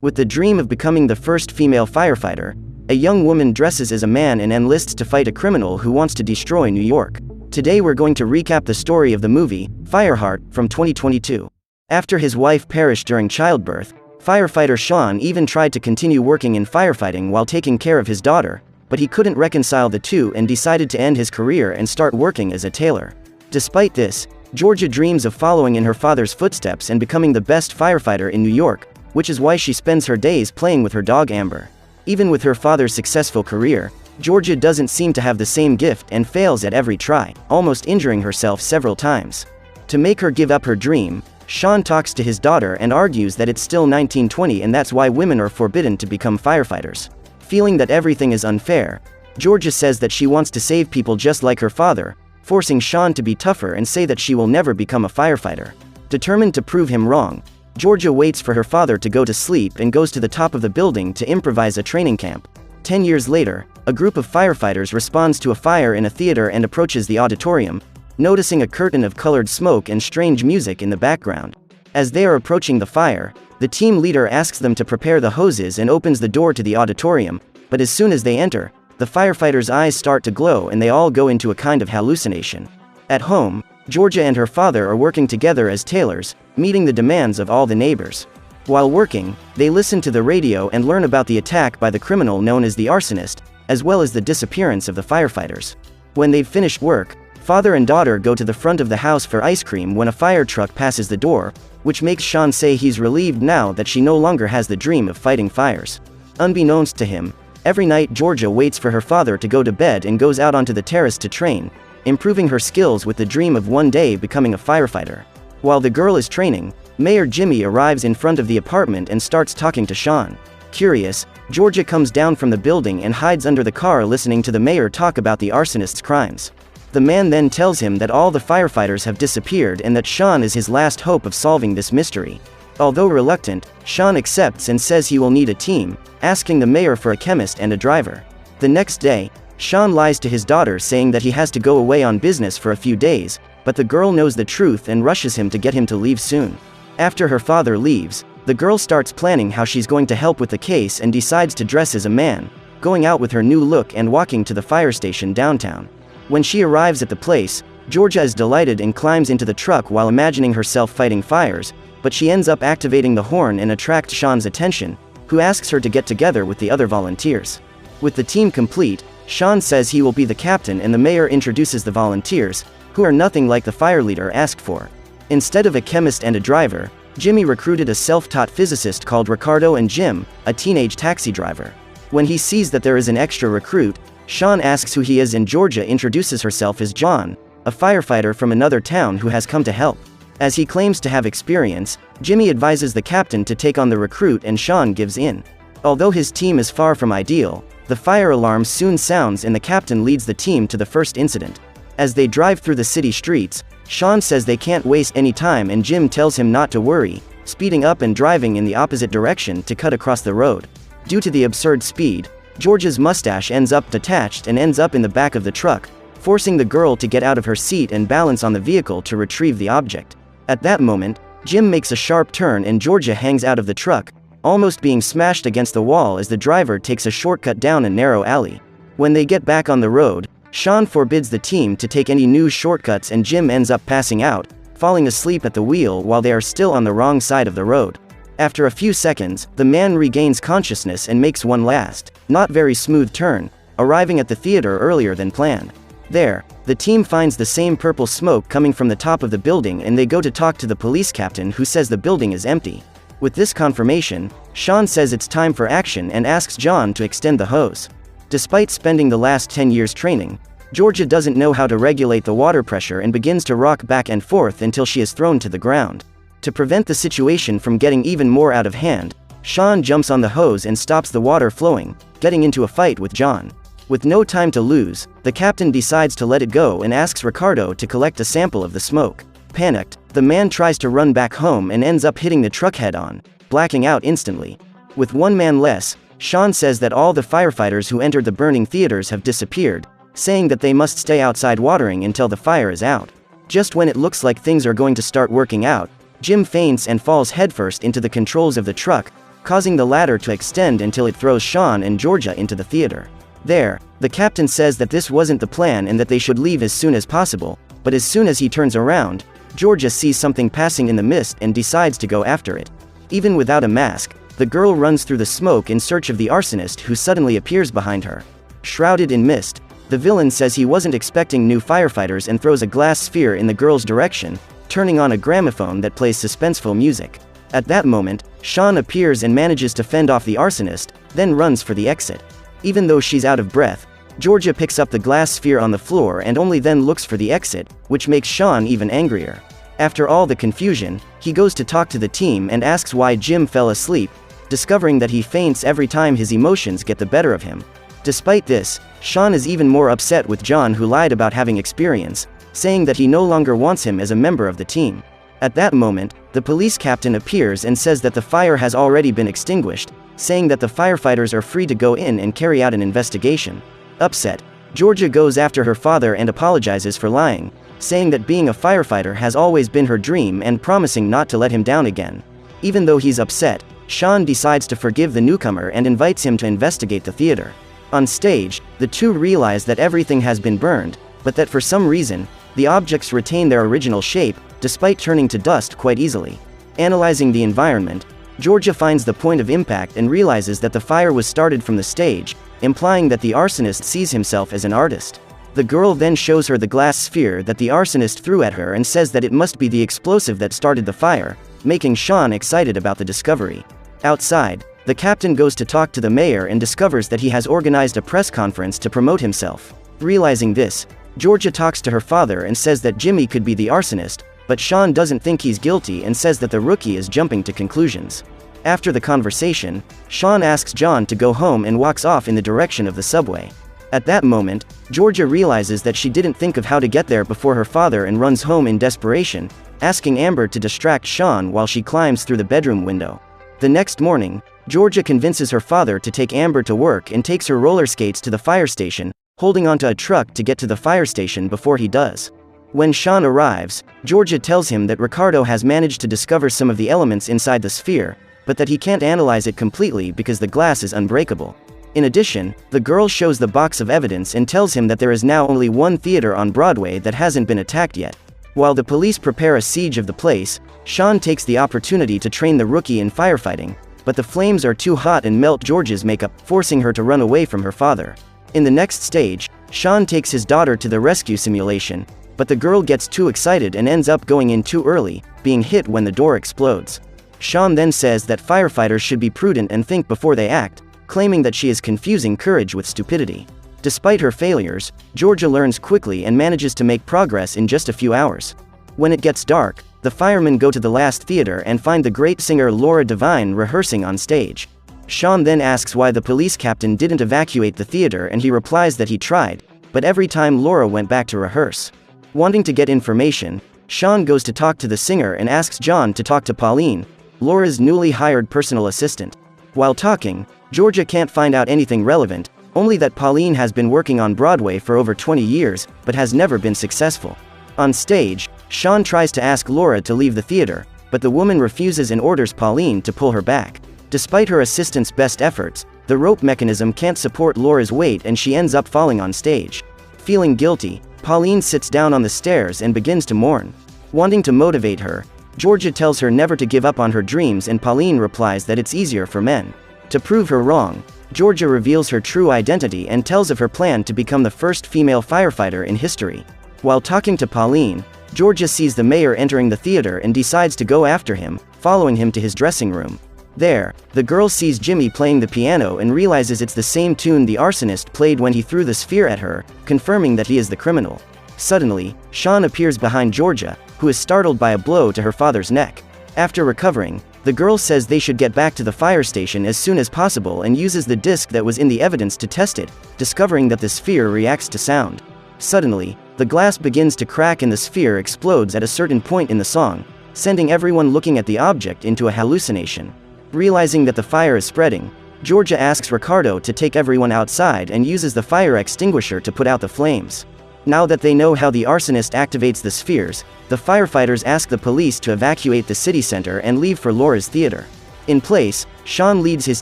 With the dream of becoming the first female firefighter, a young woman dresses as a man and enlists to fight a criminal who wants to destroy New York. Today we're going to recap the story of the movie, Fireheart, from 2022. After his wife perished during childbirth, firefighter Sean even tried to continue working in firefighting while taking care of his daughter, but he couldn't reconcile the two and decided to end his career and start working as a tailor. Despite this, Georgia dreams of following in her father's footsteps and becoming the best firefighter in New York, which is why she spends her days playing with her dog Amber. Even with her father's successful career, Georgia doesn't seem to have the same gift and fails at every try, almost injuring herself several times. To make her give up her dream, Sean talks to his daughter and argues that it's still 1920 and that's why women are forbidden to become firefighters. Feeling that everything is unfair, Georgia says that she wants to save people just like her father, forcing Sean to be tougher and say that she will never become a firefighter. Determined to prove him wrong, Georgia waits for her father to go to sleep and goes to the top of the building to improvise a training camp. 10 years later, a group of firefighters responds to a fire in a theater and approaches the auditorium, noticing a curtain of colored smoke and strange music in the background. As they are approaching the fire, the team leader asks them to prepare the hoses and opens the door to the auditorium, but as soon as they enter, the firefighters' eyes start to glow and they all go into a kind of hallucination. At home, Georgia and her father are working together as tailors, meeting the demands of all the neighbors. While working, they listen to the radio and learn about the attack by the criminal known as the arsonist, as well as the disappearance of the firefighters. When they've finished work, father and daughter go to the front of the house for ice cream when a fire truck passes the door, which makes Sean say he's relieved now that she no longer has the dream of fighting fires. Unbeknownst to him, every night Georgia waits for her father to go to bed and goes out onto the terrace to train, improving her skills with the dream of one day becoming a firefighter. While the girl is training, Mayor Jimmy arrives in front of the apartment and starts talking to Sean. Curious, Georgia comes down from the building and hides under the car listening to the mayor talk about the arsonist's crimes. The man then tells him that all the firefighters have disappeared and that Sean is his last hope of solving this mystery. Although reluctant, Sean accepts and says he will need a team, asking the mayor for a chemist and a driver. The next day, Sean lies to his daughter saying that he has to go away on business for a few days, but the girl knows the truth and rushes him to get him to leave soon. After her father leaves, the girl starts planning how she's going to help with the case and decides to dress as a man, going out with her new look and walking to the fire station downtown. When she arrives at the place, Georgia is delighted and climbs into the truck while imagining herself fighting fires, but she ends up activating the horn and attracts Sean's attention, who asks her to get together with the other volunteers. With the team complete, Sean says he will be the captain and the mayor introduces the volunteers, who are nothing like the fire leader asked for. Instead of a chemist and a driver, Jimmy recruited a self-taught physicist called Ricardo and Jim, a teenage taxi driver. When he sees that there is an extra recruit, Sean asks who he is and Georgia introduces herself as John, a firefighter from another town who has come to help. As he claims to have experience, Jimmy advises the captain to take on the recruit and Sean gives in. Although his team is far from ideal, the fire alarm soon sounds and the captain leads the team to the first incident. As they drive through the city streets, Sean says they can't waste any time and Jim tells him not to worry, speeding up and driving in the opposite direction to cut across the road. Due to the absurd speed, Georgia's mustache ends up detached and ends up in the back of the truck, forcing the girl to get out of her seat and balance on the vehicle to retrieve the object. At that moment, Jim makes a sharp turn and Georgia hangs out of the truck, almost being smashed against the wall as the driver takes a shortcut down a narrow alley. When they get back on the road, Sean forbids the team to take any new shortcuts and Jim ends up passing out, falling asleep at the wheel while they are still on the wrong side of the road. After a few seconds, the man regains consciousness and makes one last, not very smooth turn, arriving at the theater earlier than planned. There, the team finds the same purple smoke coming from the top of the building and they go to talk to the police captain who says the building is empty. With this confirmation, Sean says it's time for action and asks John to extend the hose. Despite spending the last 10 years training, Georgia doesn't know how to regulate the water pressure and begins to rock back and forth until she is thrown to the ground. To prevent the situation from getting even more out of hand, Sean jumps on the hose and stops the water flowing, getting into a fight with John. With no time to lose, the captain decides to let it go and asks Ricardo to collect a sample of the smoke. Panicked, the man tries to run back home and ends up hitting the truck head-on, blacking out instantly. With one man less, Sean says that all the firefighters who entered the burning theaters have disappeared, saying that they must stay outside watering until the fire is out. Just when it looks like things are going to start working out, Jim faints and falls headfirst into the controls of the truck, causing the ladder to extend until it throws Sean and Georgia into the theater. There, the captain says that this wasn't the plan and that they should leave as soon as possible, but as soon as he turns around, Georgia sees something passing in the mist and decides to go after it. Even without a mask, the girl runs through the smoke in search of the arsonist who suddenly appears behind her. Shrouded in mist, the villain says he wasn't expecting new firefighters and throws a glass sphere in the girl's direction, turning on a gramophone that plays suspenseful music. At that moment, Sean appears and manages to fend off the arsonist, then runs for the exit. Even though she's out of breath, Georgia picks up the glass sphere on the floor and only then looks for the exit, which makes Sean even angrier. After all the confusion, he goes to talk to the team and asks why Jim fell asleep, discovering that he faints every time his emotions get the better of him. Despite this, Sean is even more upset with John, who lied about having experience, saying that he no longer wants him as a member of the team. At that moment, the police captain appears and says that the fire has already been extinguished, saying that the firefighters are free to go in and carry out an investigation. Upset, Georgia goes after her father and apologizes for lying, saying that being a firefighter has always been her dream and promising not to let him down again. Even though he's upset, Sean decides to forgive the newcomer and invites him to investigate the theater. On stage, the two realize that everything has been burned, but that for some reason, the objects retain their original shape, despite turning to dust quite easily. Analyzing the environment, Georgia finds the point of impact and realizes that the fire was started from the stage, implying that the arsonist sees himself as an artist. The girl then shows her the glass sphere that the arsonist threw at her and says that it must be the explosive that started the fire, making Sean excited about the discovery. Outside, the captain goes to talk to the mayor and discovers that he has organized a press conference to promote himself. Realizing this, Georgia talks to her father and says that Jimmy could be the arsonist, but Sean doesn't think he's guilty and says that the rookie is jumping to conclusions. After the conversation, Sean asks John to go home and walks off in the direction of the subway. At that moment, Georgia realizes that she didn't think of how to get there before her father and runs home in desperation, asking Amber to distract Sean while she climbs through the bedroom window. The next morning, Georgia convinces her father to take Amber to work and takes her roller skates to the fire station, holding onto a truck to get to the fire station before he does. When Sean arrives, Georgia tells him that Ricardo has managed to discover some of the elements inside the sphere, but that he can't analyze it completely because the glass is unbreakable. In addition, the girl shows the box of evidence and tells him that there is now only one theater on Broadway that hasn't been attacked yet. While the police prepare a siege of the place, Sean takes the opportunity to train the rookie in firefighting, but the flames are too hot and melt Georgia's makeup, forcing her to run away from her father. In the next stage, Sean takes his daughter to the rescue simulation, but the girl gets too excited and ends up going in too early, being hit when the door explodes. Sean then says that firefighters should be prudent and think before they act, claiming that she is confusing courage with stupidity. Despite her failures, Georgia learns quickly and manages to make progress in just a few hours. When it gets dark, the firemen go to the last theater and find the great singer Laura Devine rehearsing on stage. Sean then asks why the police captain didn't evacuate the theater, and he replies that he tried, but every time Laura went back to rehearse. Wanting to get information, Sean goes to talk to the singer and asks John to talk to Pauline, Laura's newly hired personal assistant. While talking, Georgia can't find out anything relevant, only that Pauline has been working on Broadway for over 20 years, but has never been successful. On stage, Sean tries to ask Laura to leave the theater, but the woman refuses and orders Pauline to pull her back. Despite her assistant's best efforts, the rope mechanism can't support Laura's weight and she ends up falling on stage. Feeling guilty, Pauline sits down on the stairs and begins to mourn. Wanting to motivate her, Georgia tells her never to give up on her dreams, and Pauline replies that it's easier for men. To prove her wrong, Georgia reveals her true identity and tells of her plan to become the first female firefighter in history. While talking to Pauline, Georgia sees the mayor entering the theater and decides to go after him, following him to his dressing room. There, the girl sees Jimmy playing the piano and realizes it's the same tune the arsonist played when he threw the sphere at her, confirming that he is the criminal. Suddenly, Sean appears behind Georgia, who is startled by a blow to her father's neck. After recovering, the girl says they should get back to the fire station as soon as possible and uses the disc that was in the evidence to test it, discovering that the sphere reacts to sound. Suddenly, the glass begins to crack and the sphere explodes at a certain point in the song, sending everyone looking at the object into a hallucination. Realizing that the fire is spreading, Georgia asks Ricardo to take everyone outside and uses the fire extinguisher to put out the flames. Now that they know how the arsonist activates the spheres, the firefighters ask the police to evacuate the city center and leave for Laura's theater. In place, Sean leads his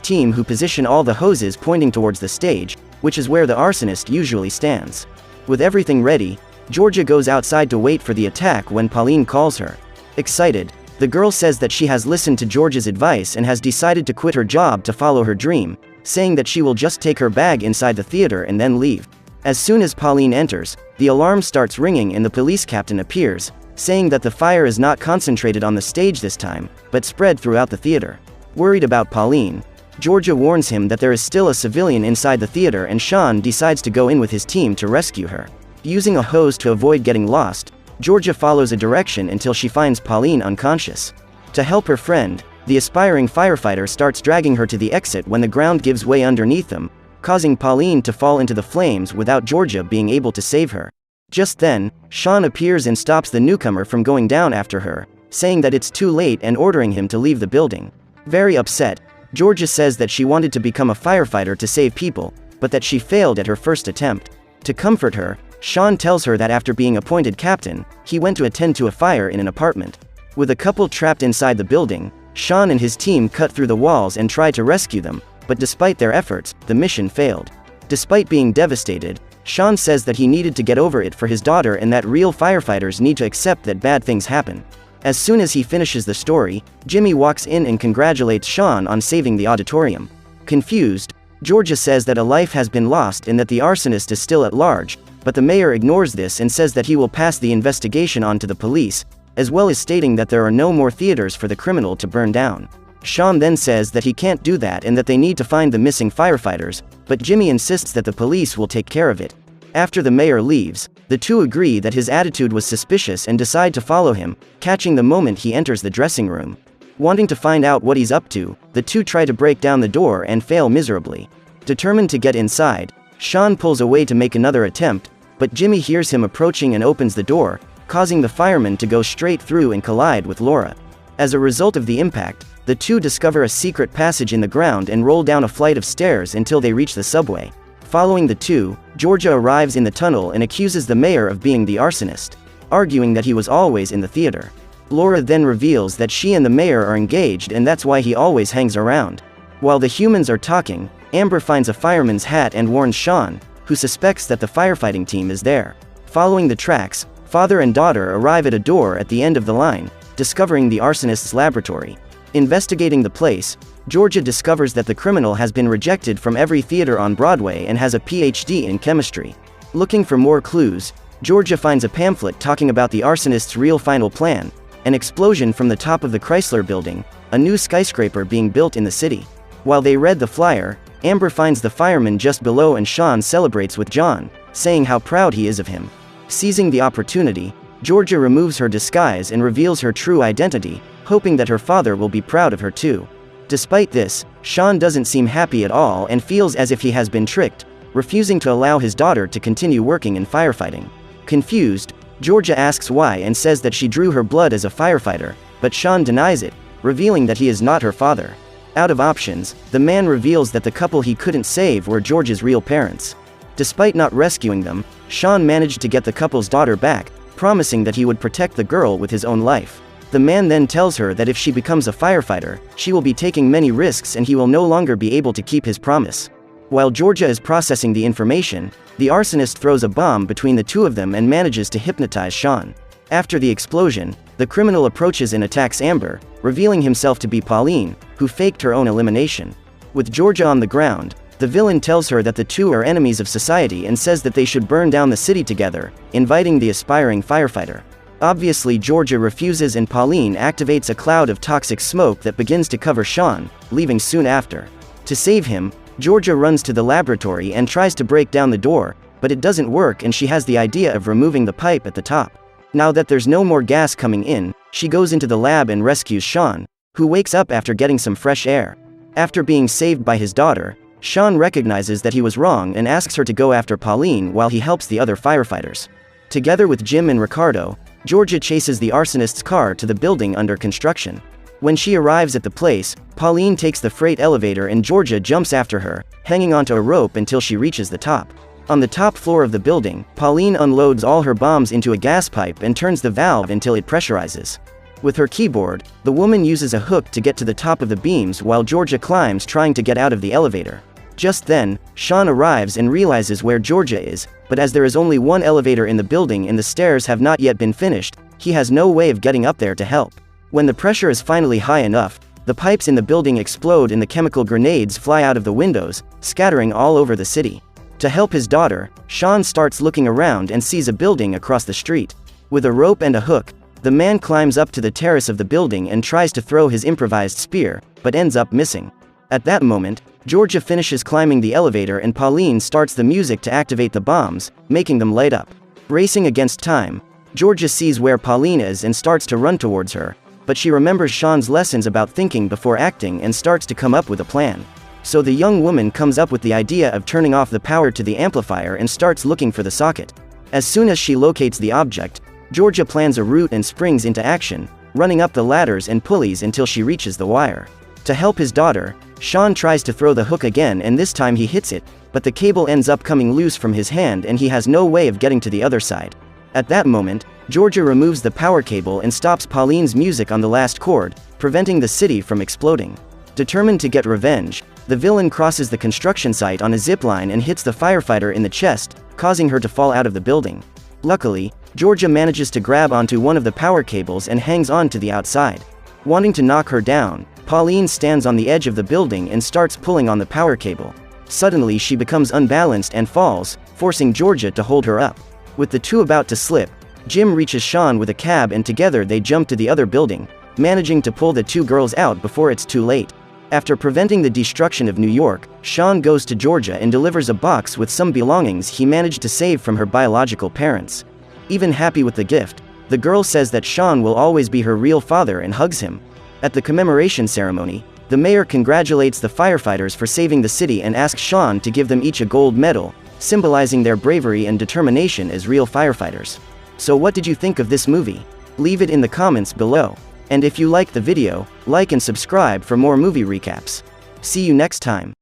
team, who position all the hoses pointing towards the stage, which is where the arsonist usually stands. With everything ready, Georgia goes outside to wait for the attack when Pauline calls her. Excited, the girl says that she has listened to Georgia's advice and has decided to quit her job to follow her dream, saying that she will just take her bag inside the theater and then leave. As soon as Pauline enters, the alarm starts ringing and the police captain appears, saying that the fire is not concentrated on the stage this time, but spread throughout the theater. Worried about Pauline, Georgia warns him that there is still a civilian inside the theater, and Sean decides to go in with his team to rescue her. Using a hose to avoid getting lost, Georgia follows a direction until she finds Pauline unconscious. To help her friend, the aspiring firefighter starts dragging her to the exit when the ground gives way underneath them, causing Pauline to fall into the flames without Georgia being able to save her. Just then, Sean appears and stops the newcomer from going down after her, saying that it's too late and ordering him to leave the building. Very upset, Georgia says that she wanted to become a firefighter to save people, but that she failed at her first attempt. To comfort her, Sean tells her that after being appointed captain, he went to attend to a fire in an apartment. With a couple trapped inside the building, Sean and his team cut through the walls and try to rescue them, but despite their efforts, the mission failed. Despite being devastated, Sean says that he needed to get over it for his daughter and that real firefighters need to accept that bad things happen. As soon as he finishes the story, Jimmy walks in and congratulates Sean on saving the auditorium. Confused, Georgia says that a life has been lost and that the arsonist is still at large, but the mayor ignores this and says that he will pass the investigation on to the police, as well as stating that there are no more theaters for the criminal to burn down. Sean then says that he can't do that and that they need to find the missing firefighters, but Jimmy insists that the police will take care of it. After the mayor leaves, the two agree that his attitude was suspicious and decide to follow him, catching the moment he enters the dressing room. Wanting to find out what he's up to, the two try to break down the door and fail miserably. Determined to get inside, Sean pulls away to make another attempt, but Jimmy hears him approaching and opens the door, causing the fireman to go straight through and collide with Laura. As a result of the impact, the two discover a secret passage in the ground and roll down a flight of stairs until they reach the subway. Following the two, Georgia arrives in the tunnel and accuses the mayor of being the arsonist, arguing that he was always in the theater. Laura then reveals that she and the mayor are engaged and that's why he always hangs around. While the humans are talking, Amber finds a fireman's hat and warns Sean, who suspects that the firefighting team is there. Following the tracks, father and daughter arrive at a door at the end of the line, discovering the arsonist's laboratory. Investigating the place, Georgia discovers that the criminal has been rejected from every theater on Broadway and has a PhD in chemistry. Looking for more clues, Georgia finds a pamphlet talking about the arsonist's real final plan: an explosion from the top of the Chrysler Building, a new skyscraper being built in the city. While they read the flyer, Amber finds the fireman just below and Sean celebrates with John, saying how proud he is of him. Seizing the opportunity, Georgia removes her disguise and reveals her true identity, hoping that her father will be proud of her too. Despite this, Sean doesn't seem happy at all and feels as if he has been tricked, refusing to allow his daughter to continue working in firefighting. Confused, Georgia asks why and says that she drew her blood as a firefighter, but Sean denies it, revealing that he is not her father. Out of options, the man reveals that the couple he couldn't save were Georgia's real parents. Despite not rescuing them, Sean managed to get the couple's daughter back, promising that he would protect the girl with his own life. The man then tells her that if she becomes a firefighter, she will be taking many risks and he will no longer be able to keep his promise. While Georgia is processing the information, the arsonist throws a bomb between the two of them and manages to hypnotize Sean. After the explosion, the criminal approaches and attacks Amber, revealing himself to be Pauline, who faked her own elimination. With Georgia on the ground, the villain tells her that the two are enemies of society and says that they should burn down the city together, inviting the aspiring firefighter. Obviously, Georgia refuses and Pauline activates a cloud of toxic smoke that begins to cover Sean, leaving soon after. To save him, Georgia runs to the laboratory and tries to break down the door, but it doesn't work and she has the idea of removing the pipe at the top. Now that there's no more gas coming in, she goes into the lab and rescues Sean, who wakes up after getting some fresh air. After being saved by his daughter, Sean recognizes that he was wrong and asks her to go after Pauline while he helps the other firefighters. Together with Jim and Ricardo, Georgia chases the arsonist's car to the building under construction. When she arrives at the place, Pauline takes the freight elevator and Georgia jumps after her, hanging onto a rope until she reaches the top. On the top floor of the building, Pauline unloads all her bombs into a gas pipe and turns the valve until it pressurizes. With her keyboard, the woman uses a hook to get to the top of the beams while Georgia climbs trying to get out of the elevator. Just then, Sean arrives and realizes where Georgia is, but as there is only one elevator in the building and the stairs have not yet been finished, he has no way of getting up there to help. When the pressure is finally high enough, the pipes in the building explode and the chemical grenades fly out of the windows, scattering all over the city. To help his daughter, Sean starts looking around and sees a building across the street. With a rope and a hook, the man climbs up to the terrace of the building and tries to throw his improvised spear, but ends up missing. At that moment, Georgia finishes climbing the elevator and Pauline starts the music to activate the bombs, making them light up. Racing against time, Georgia sees where Pauline is and starts to run towards her, but she remembers Sean's lessons about thinking before acting and starts to come up with a plan. So the young woman comes up with the idea of turning off the power to the amplifier and starts looking for the socket. As soon as she locates the object, Georgia plans a route and springs into action, running up the ladders and pulleys until she reaches the wire. To help his daughter, Sean tries to throw the hook again and this time he hits it, but the cable ends up coming loose from his hand and he has no way of getting to the other side. At that moment, Georgia removes the power cable and stops Pauline's music on the last chord, preventing the city from exploding. Determined to get revenge, the villain crosses the construction site on a zip line and hits the firefighter in the chest, causing her to fall out of the building. Luckily, Georgia manages to grab onto one of the power cables and hangs on to the outside. Wanting to knock her down, Pauline stands on the edge of the building and starts pulling on the power cable. Suddenly she becomes unbalanced and falls, forcing Georgia to hold her up. With the two about to slip, Jim reaches Sean with a cab and together they jump to the other building, managing to pull the two girls out before it's too late. After preventing the destruction of New York, Sean goes to Georgia and delivers a box with some belongings he managed to save from her biological parents. Even happy with the gift, the girl says that Sean will always be her real father and hugs him. At the commemoration ceremony, the mayor congratulates the firefighters for saving the city and asks Sean to give them each a gold medal, symbolizing their bravery and determination as real firefighters. So what did you think of this movie? Leave it in the comments below. And if you liked the video, like and subscribe for more movie recaps. See you next time.